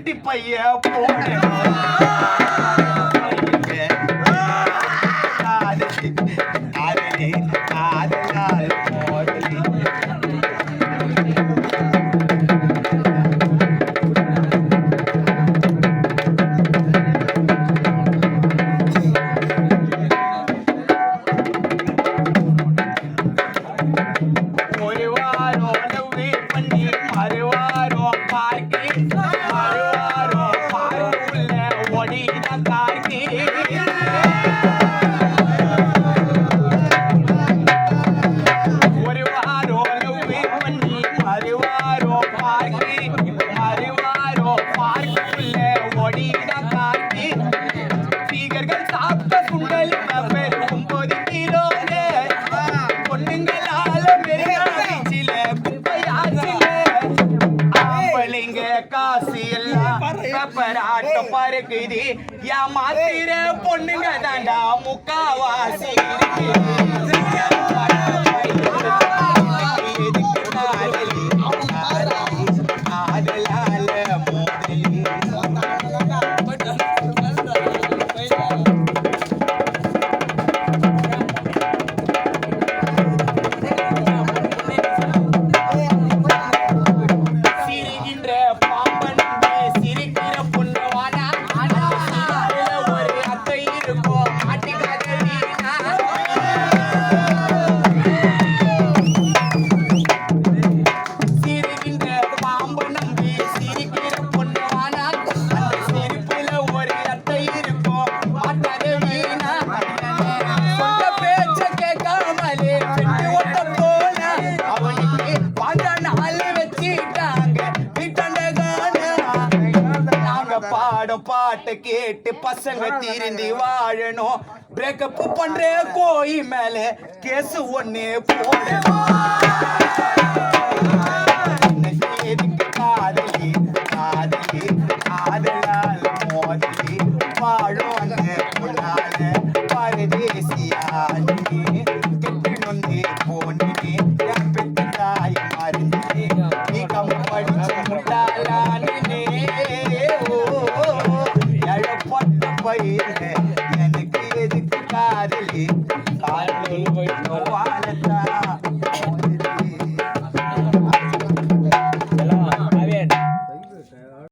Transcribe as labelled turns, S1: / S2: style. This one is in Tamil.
S1: குட்டி பைய போடு காசு எல்லாம் பராட்டம் பறக்குது மாத்திர பொண்ணுங்க தாண்டா முக்காவாசி பாட்டை கேட்டு பசங்க தீர்ந்து வாழணும் பிரேக்கப் பண்ற கோயி மேல கேஸ் ஒண்ணு போடணும் காதலி காதலி காதலால் மோதலி வாழும் அந்த பொண்ணால பரதேசியானே கெட்டு நொந்து போனே என் பெத்த தாய் மறந்தே நீ கம் படிச்சு முட்டாளானே பயிர்